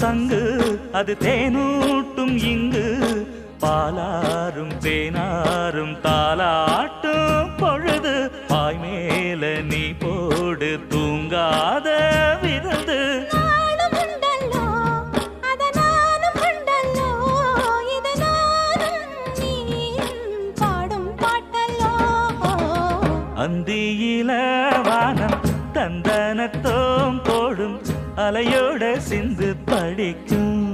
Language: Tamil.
சங்கு அது தேனூட்டும் இங்கு பாலாரும் தேனாரும் தாலாட்டும் பொழுது பாய் மேல நீ போடு தூங்காத விருந்து அந்தியில வானம் தந்தனத்தோம் போடும் அலையோட சிந்து படிக்கும்